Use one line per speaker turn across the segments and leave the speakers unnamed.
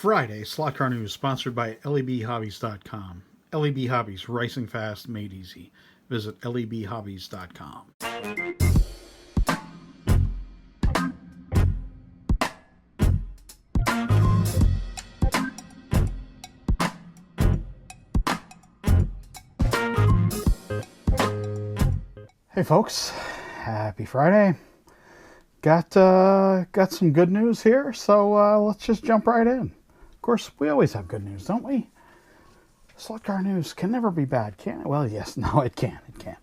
Friday, Slot Car News, sponsored by lebhobbies.com. LEB Hobbies, racing fast, made easy. Visit lebhobbies.com. Hey folks, happy Friday. Got some good news here, so let's just jump right in. Of course, we always have good news, don't we? Slot car news can never be bad, can it? Well, yes, no, it can. It can.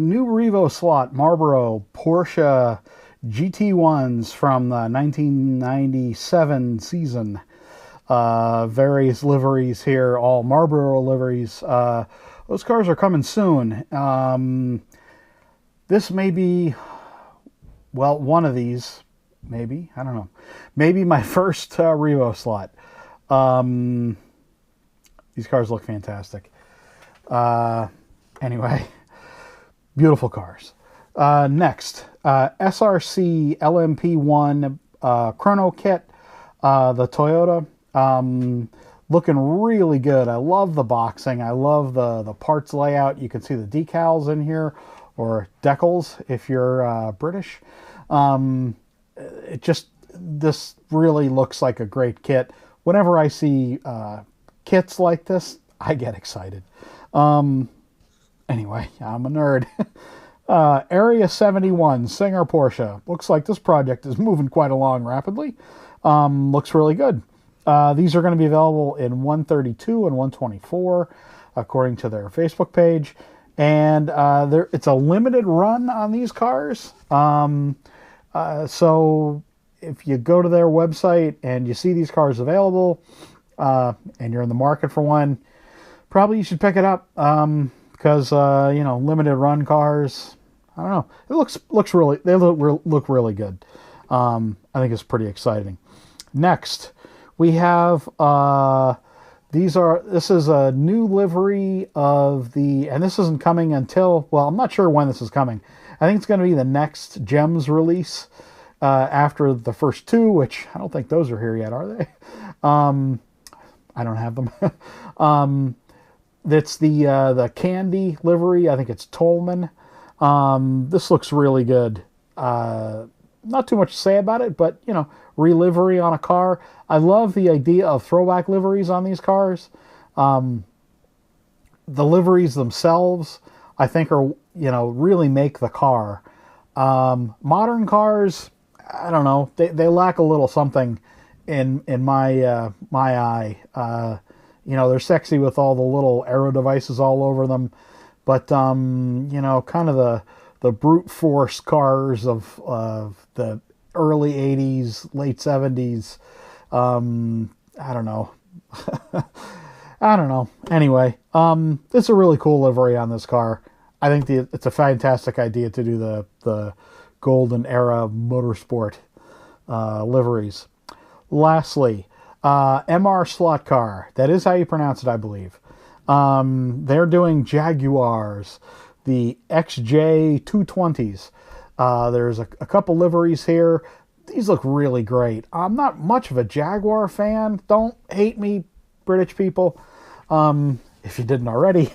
New Revoslot Marlboro Porsche GT1s from the 1997 season. Various liveries here, all Marlboro liveries. Those cars are coming soon. This may be, well, one of these, maybe, I don't know. Maybe my first Revoslot. These cars look fantastic. Anyway, beautiful cars. Next, SRC LMP1 Chrono Kit, the Toyota. Looking really good. I love the boxing. I love the parts layout. You can see the decals in here, or decals if you're British. This really looks like a great kit. Whenever I see kits like this, I get excited. Anyway, I'm a nerd. Area 71 Singer Porsche. Looks like this project is moving quite along rapidly. Looks really good. These are going to be available in 132 and 124, according to their Facebook page. And it's a limited run on these cars. So if you go to their website and you see these cars available, and you're in the market for one, probably you should pick it up, because limited run cars, I don't know, it looks really, they look really good. I think it's pretty exciting. Next, we have this is a new livery of and this isn't coming until, well, I'm not sure when this is coming. I think it's going to be the next Gems release after the first two, which I don't think those are here yet, are they? I don't have them. That's the Candy livery. I think it's Tolman. This looks really good. Not too much to say about it, but, re-livery on a car. I love the idea of throwback liveries on these cars. The liveries themselves, I think, are, really make the car. Modern cars, I don't know, they lack a little something in my eye. They're sexy with all the little aero devices all over them, but kind of the brute force cars of the early 80s, late 70s. I don't know. I don't know. Anyway, it's a really cool livery on this car. I think it's a fantastic idea to do the golden era motorsport liveries. Lastly, MR Slotcar. That is how you pronounce it, I believe. They're doing Jaguars, the XJ220s. There's a couple liveries here. These look really great. I'm not much of a Jaguar fan. Don't hate me, British people, if you didn't already.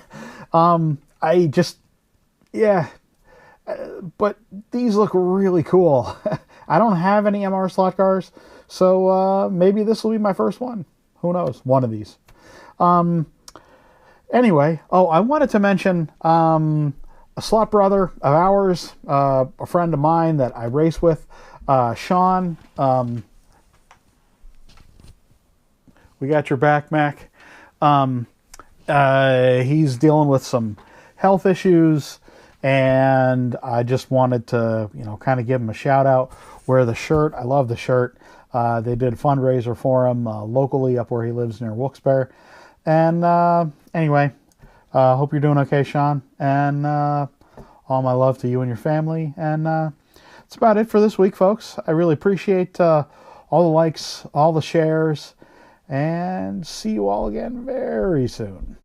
But these look really cool. I don't have any MR slot cars, so maybe this will be my first one. Who knows? One of these. Anyway, I wanted to mention a slot brother of ours, a friend of mine that I race with, Sean. We got your back, Mac. He's dealing with some health issues, and I just wanted to, kind of give him a shout out. Wear the shirt. I love the shirt. They did a fundraiser for him locally up where he lives near Wilkes-Barre. And anyway, hope you're doing okay, Sean. And all my love to you and your family. And that's about it for this week, folks. I really appreciate all the likes, all the shares, and see you all again very soon.